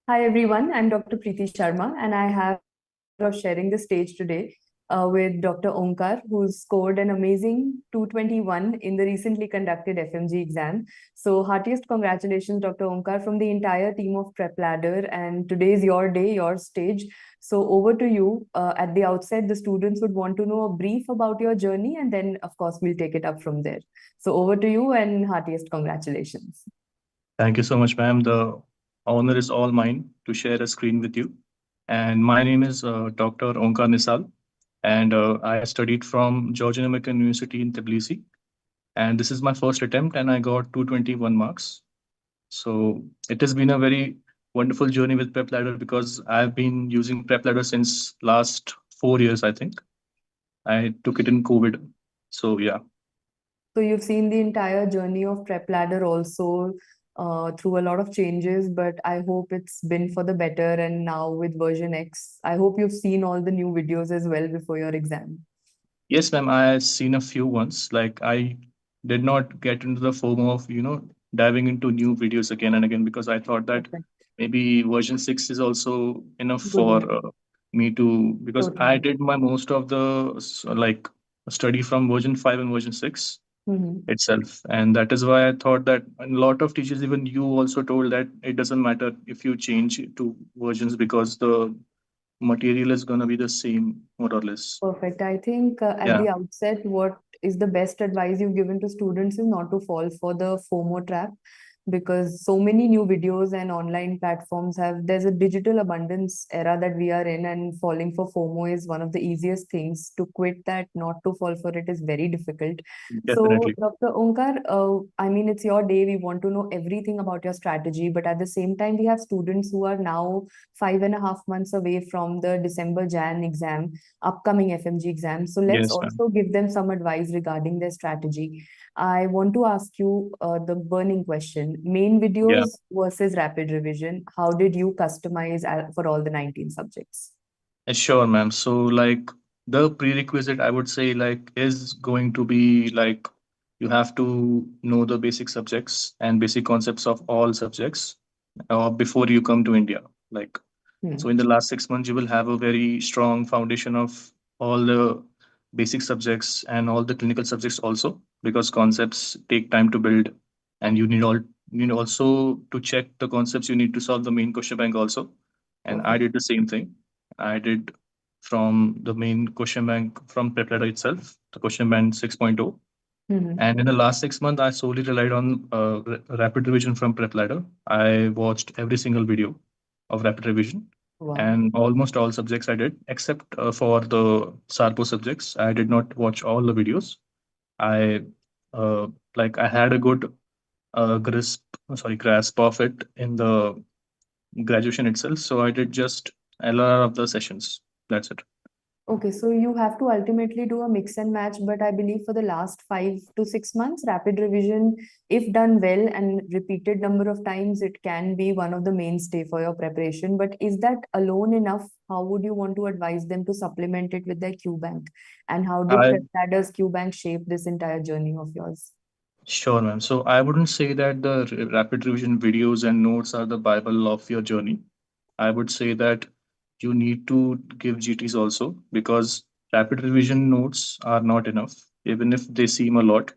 Hi everyone, I'm Dr. Preeti Sharma, and I have of sharing the stage today with Dr. Onkar, who's scored an amazing 221 in the recently conducted FMG exam. So, heartiest congratulations, Dr. Onkar, from the entire team of PrepLadder. And today is your day, your stage. So, over to you. At the outset, the students would want to know a brief about your journey, and then, of course, we'll take it up from there. So, over to you, and heartiest congratulations. Thank you so much, ma'am. The honor is all mine to share a screen with you. And my name is Dr. Onkar Nisal, and I studied from Georgian American University in Tbilisi. And this is my first attempt, and I got 221 marks. So it has been a very wonderful journey with PrepLadder because I've been using PrepLadder since last 4 years, I think. I took it in COVID. So yeah. So you've seen the entire journey of PrepLadder also through a lot of changes, but I hope it's been for the better. And now with version X, I hope you've seen all the new videos as well before your exam. Yes, ma'am. I seen a few ones. Like I did not get into the FOMO of, diving into new videos again and again because I thought that Perfect. maybe version 6 is also enough Good for enough. me to, because I Totally. did my most of the like study from version 5 and version 6 Mhm. itself. And that is why I thought that a lot of teachers, even you also told that it doesn't matter if you change to versions because the material is going to be the same more or less. Perfect. I think at Yeah. the outset, what is the best advice you've given to students is not to fall for the FOMO trap because so many new videos and online platforms there's a digital abundance era that we are in, and falling for FOMO is one of the easiest things. To quit that, not to fall for it, is very difficult. So, Definitely. Dr. Onkar, I mean, it's your day. We want to know everything about your strategy, but at the same time, we have students who are now 5.5 months away from the December Jan exam, upcoming FMG exams. So let's Yes, ma'am. also give them some advice regarding their strategy. I want to ask you the burning question: main Yeah. videos versus rapid revision. How did you customize for all the 19 subjects? Sure, ma'am. So, like, the prerequisite, I would say, like, is going to be like you have to know the basic subjects and basic concepts of all subjects before you come to India. Like, so Hmm. in the last 6 months, you will have a very strong foundation of all the basic subjects and all the clinical subjects also, because concepts take time to build, and you need also to check the concepts. You need to solve the main question bank also, and I Perfect. did the same thing. I did from the main question bank from PrepLadder itself, the question bank 6.0. Hmm. And in the last 6 months, I solely relied on rapid revision from PrepLadder. I watched every single video of rapid revision, Wow. and almost all subjects I did, except for the SARPO subjects. I did not watch all the videos. I uh, I had a good grasp of it in the graduation itself. So I did just LR of the sessions. That's it. Okay, so you have to ultimately do a mix and match, but I believe for the last 5 to 6 months, rapid revision, if done well and repeated number of times, it can be one of the mainstay for your preparation. But is that alone enough? How would you want to advise them to supplement it with their Q bank? And how did I PrepLadder's Q bank shape this entire journey of yours? Sure, ma'am. So I wouldn't say that the rapid revision videos and notes are the Bible of your journey. I would say that you need to give GTs also, because rapid revision notes are not enough, even if they seem a lot.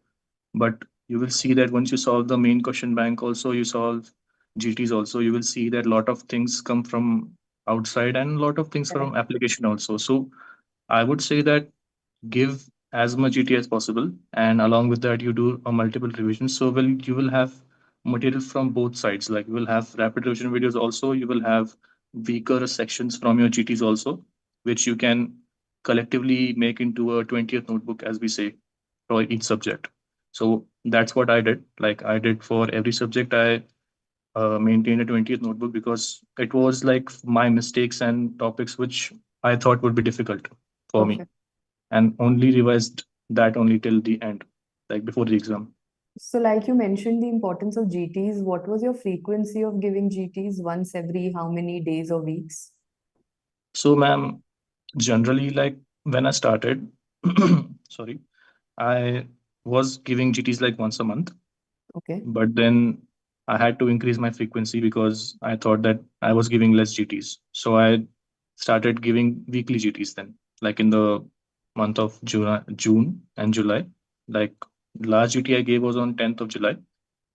But you will see that once you solve the main question bank, also you solve GTs also, you will see that a lot of things come from outside and a lot of things Correct. from application also. So I would say that give as much GT as possible, and along with that, you do a multiple revision. So you will have material from both sides. Like you will have rapid revision videos also. You will have weaker sections from your GTs also, which you can collectively make into a 20th notebook, as we say, for each subject. So that's what I did. Like I did for every subject, I maintained a 20th notebook because it was like my mistakes and topics which I thought would be difficult for me, Perfect. and only revised that only till the end, like before the exam. So, like you mentioned, the importance of GTs. What was your frequency of giving GTs? Once every how many days or weeks? So, ma'am, generally, like when I started, sorry, I was giving GTs like once a month, Okay. but then I had to increase my frequency because I thought that I was giving less GTs. So I started giving weekly GTs then, like in the month of June and July. Like last GT I gave was on 10th of July,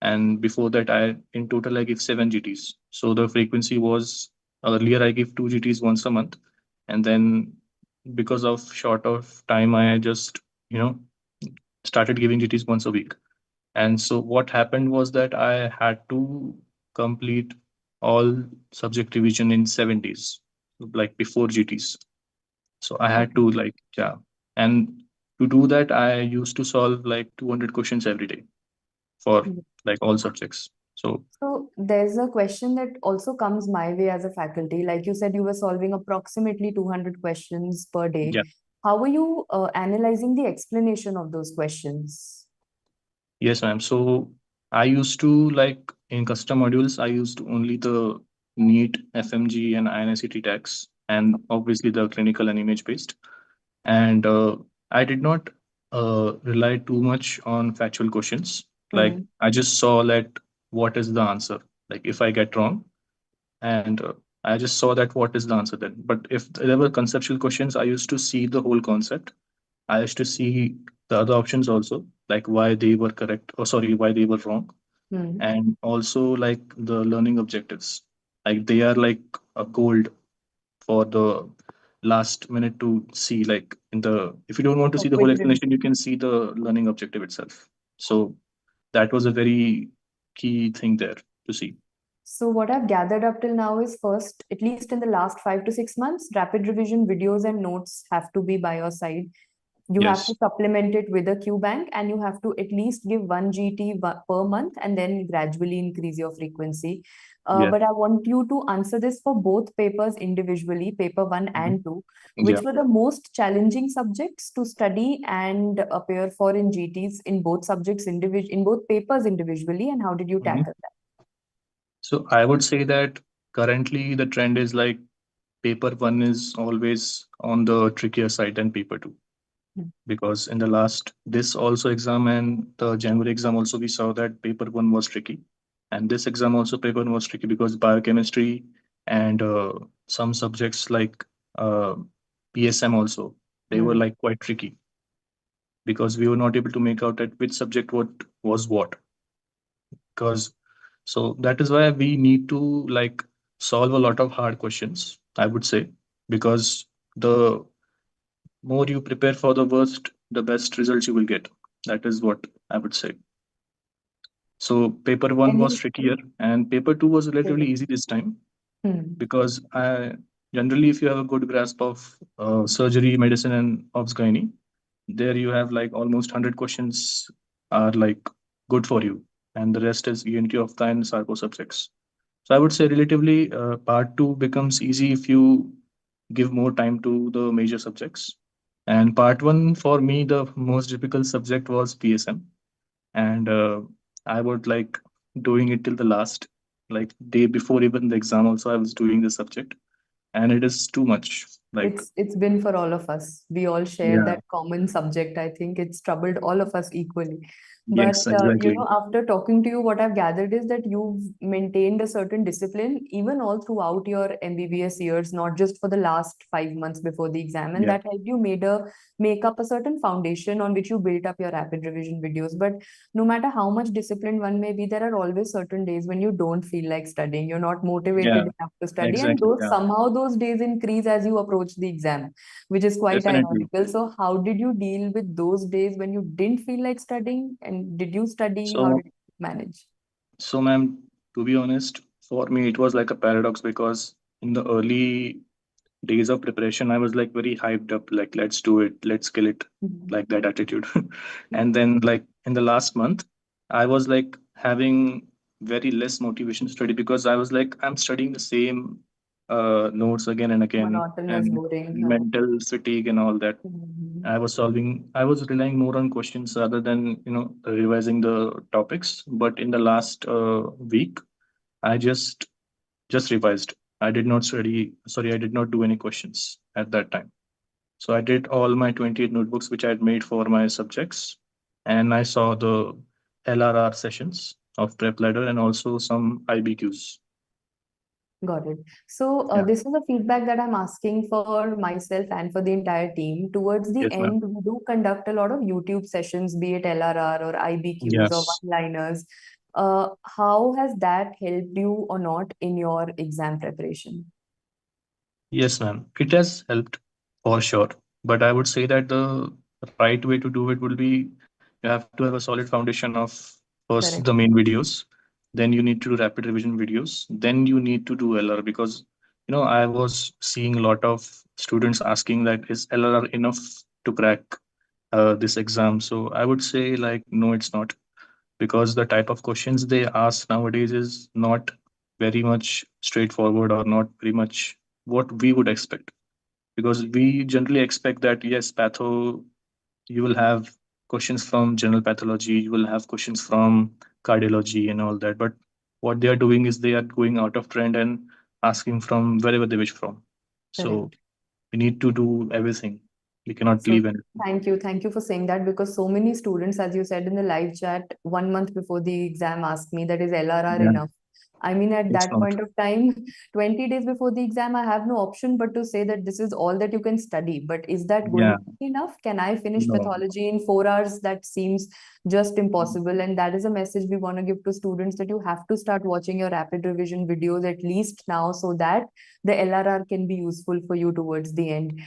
and before that I in total I gave 7 GTs. So the frequency was, earlier I gave 2 GTs once a month, and then because of short of time I just, you know, started giving GTs once a week. And so what happened was that I had to complete all subject revision in 7 days, like before GTs. So I had to, like, yeah. And to do that, I used to solve like 200 questions every day for Okay. like all subjects. So So there's a question that also comes my way as a faculty. Like you said, you were solving approximately 200 questions per day. yeah, How were you analyzing the explanation of those questions? yes, ma'am. So I used to, like, in custom modules, I used only the NEET, FMG, and INICET tags, and obviously the clinical and image based. And I did not rely too much on factual questions. Like Hmm. I just saw that what is the answer. Like if I get wrong, and I just saw that what is the answer then. But if there were conceptual questions, I used to see the whole concept. I used to see the other options also, like why they were correct, or sorry, why they were wrong, Hmm. and also like the learning objectives. Like they are like a gold for the last minute to see, like in the, if you don't want to A see the whole quick explanation, you revision. can see the learning objective itself. So that was a very key thing there to see. So what I've gathered up till now is first, at least in the last 5 to 6 months, rapid revision videos and notes have to be by your side. You have to Yes, supplement it with a Q bank, and you have to at least give 1 GT per month and then gradually increase your frequency. yes. But I want you to answer this for both papers individually, paper one Mhm. and two. Yeah. Which were the most challenging subjects to study and appear for in GTs in both subjects in both papers individually, and how did you Mhm. tackle that? So I would say that currently the trend is like paper one is always on the trickier side than paper two, Hmm. because in the last this also exam and the January exam also we saw that paper one was tricky, and this exam also paper one was tricky because biochemistry and some subjects like uh, PSM also, they were Hmm. like quite tricky because we were not able to make out at which subject what was what. Because so that is why we need to like solve a lot of hard questions, I would say, because the more you prepare for the worst, the best results you will get. That is what I would say. So paper one was Any trickier, and paper two was relatively okay. easy this time Hmm. because I generally, if you have a good grasp of surgery, medicine, and obs gynae, there you have like almost 100 questions are like good for you, and the rest is ENT, ophtha, and sarco subjects. So I would say relatively part two becomes easy if you give more time to the major subjects. And part one for me, the most difficult subject was PSM, and I would like doing it till the last, like day before even the exam. Also, I was doing the subject, and it is too much. Like It's been for all of us. We all share yeah, that common subject. I think it's troubled all of us equally. But yes, exactly. after talking to you, what I've gathered is that you've maintained a certain discipline even all throughout your MBBS years, not just for the last 5 months before the exam. And Yeah, that helped you make up a certain foundation on which you built up your rapid revision videos. But no matter how much disciplined one may be, there are always certain days when you don't feel like studying. You're not yeah, motivated enough to study, and exactly. those Yeah, somehow those days increase as you approach the exam, which is quite definitely. ironical. So, how did you deal with those days when you didn't feel like studying? And did you study? How So, did you manage? so, ma'am, to be honest, for me it was like a paradox because in the early days of preparation, I was like very hyped up, like let's do it, let's kill it, Mhm. like that attitude. And then like in the last month, I was like having very less motivation to study because I was like I'm studying the same notes again and again, Monotonous, and boring. Huh? mental fatigue and all that. Mhm. I was relying more on questions rather than, you know, revising the topics. But in the last week, I just revised. I did not study, sorry, I did not do any questions at that time. So I did all my 28 notebooks which I had made for my subjects, and I saw the LRR sessions. of PrepLadder and also some IBQs. Got it. So Yeah. this is a feedback that I'm asking for myself and for the entire team. Towards the Yes, ma'am. end, we do conduct a lot of YouTube sessions, be it LRR or IBQs or Yes. one-liners. How has that helped you or not in your exam preparation? Yes, ma'am. It has helped for sure. But I would say that the right way to do it will be you have to have a solid foundation of first the Correct. main videos, then you need to do rapid revision videos, then you need to do LR because I was seeing a lot of students asking that is LRR enough to crack this exam. So I would say like no, it's not because the type of questions they ask nowadays is not very much straightforward or not very much what we would expect because we generally expect that yes patho you will have questions from general pathology, you will have questions from cardiology and all that, but what they are doing is they are going out of trend and asking from wherever they wish from. So Correct. we need to do everything, we cannot So leave anything. thank you. Thank you for saying that because so many students, as you said in the live chat, 1 month before the exam asked me that is LRR Yeah, enough. I mean, at it's that not. point of time, 20 days before the exam, I have no option but to say that this is all that you can study. But is that going Yeah, to be enough? Can I finish no. pathology in 4 hours? That seems just impossible. And that is a message we want to give to students that you have to start watching your rapid revision videos at least now so that the LRR can be useful for you towards the end.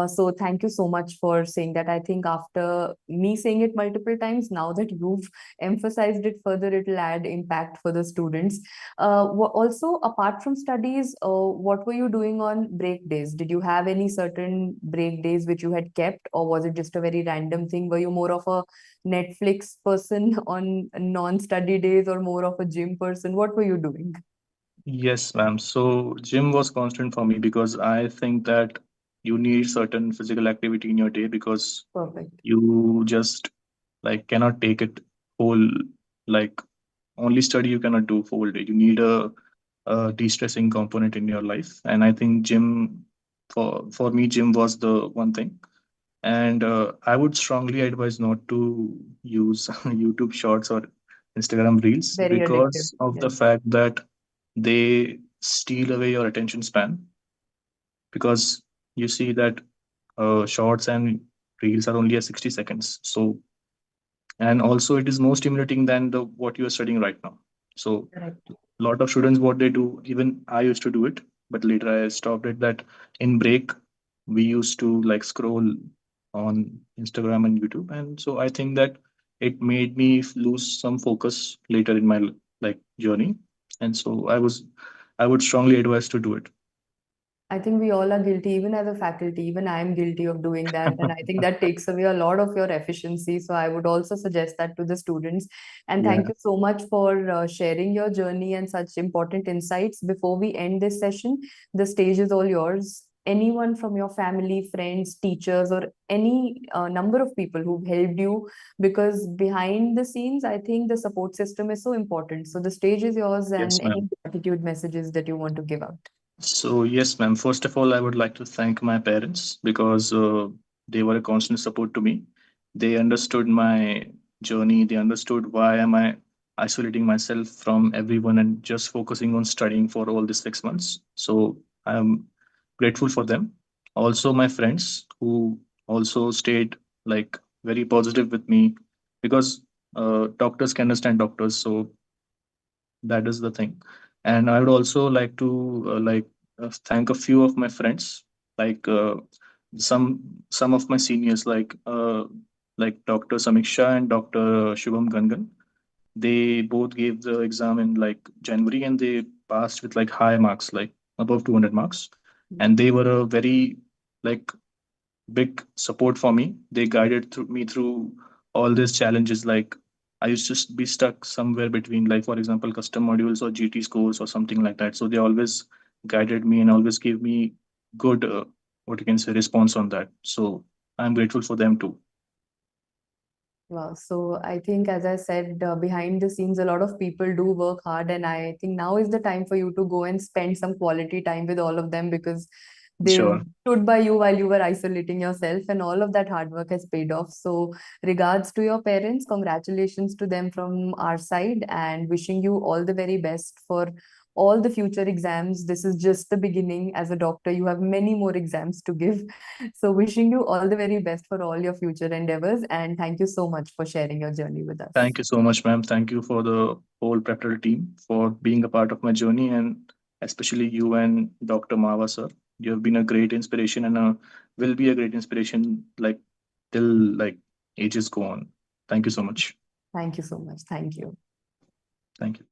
So thank you so much for saying that. I think after me saying it multiple times, now that you've emphasized it further, it'll add impact for the students. Also, apart from studies, what were you doing on break days? Did you have any certain break days which you had kept, or was it just a very random thing? Were you more of a Netflix person on non-study days or more of a gym person? What were you doing? Yes, ma'am. So gym was constant for me because I think that you need certain physical activity in your day because Perfect. you just like cannot take it whole like only study you cannot do for whole day. You need a de-stressing component in your life, and I think gym for me gym was the one thing. And I would strongly advise not to use YouTube Shorts or Instagram Reels Very addictive. because of the Yes. fact that they steal away your attention span because you see that shorts and reels are only at 60 seconds, so and also it is more stimulating than the what you are studying right now. So Correct. a lot of students what they do, even I used to do it, but later I stopped it, that in break we used to like scroll on Instagram and YouTube, and so I think that it made me lose some focus later in my like journey, and so I would strongly advise to do it. I think we all are guilty, even as a faculty, even I am guilty of doing that. And I think that takes away a lot of your efficiency. So I would also suggest that to the students. And Yeah. thank you so much for sharing your journey and such important insights. Before we end this session, the stage is all yours. Anyone from your family, friends, teachers, or any number of people who've helped you, because behind the scenes, I think the support system is so important. So the stage is yours, and Yes, any ma'am. gratitude messages that you want to give out. So, yes, ma'am. First of all, I would like to thank my parents because they were a constant support to me. They understood my journey. They understood why am I isolating myself from everyone and just focusing on studying for all these 6 months. So I'm grateful for them. Also, my friends who also stayed like very positive with me because doctors can understand doctors. So that is the thing. And I would also like to thank a few of my friends, like some some of my seniors, like Dr. Samiksha and Dr. Shubham Gangan. They both gave the exam in like January and they passed with like high marks, like above 200 marks, and they were a very like big support for me. They guided me through all these challenges. Like I used to be stuck somewhere between, like for example, custom modules or GT scores or something like that. So they always guided me and always gave me good, what you can say, response on that. So I'm grateful for them too. Wow. So I think, as I said, behind the scenes, a lot of people do work hard, and I think now is the time for you to go and spend some quality time with all of them because They Sure. stood by you while you were isolating yourself, and all of that hard work has paid off. So, regards to your parents, congratulations to them from our side, and wishing you all the very best for all the future exams. This is just the beginning. As a doctor, you have many more exams to give. So, wishing you all the very best for all your future endeavors. And thank you so much for sharing your journey with us. Thank you so much, ma'am. Thank you for the whole PrepLadder team for being a part of my journey, and especially you and Dr. Mahava, sir. You have been a great inspiration and will be a great inspiration like till like ages go on. Thank you so much. Thank you so much. Thank you. Thank you.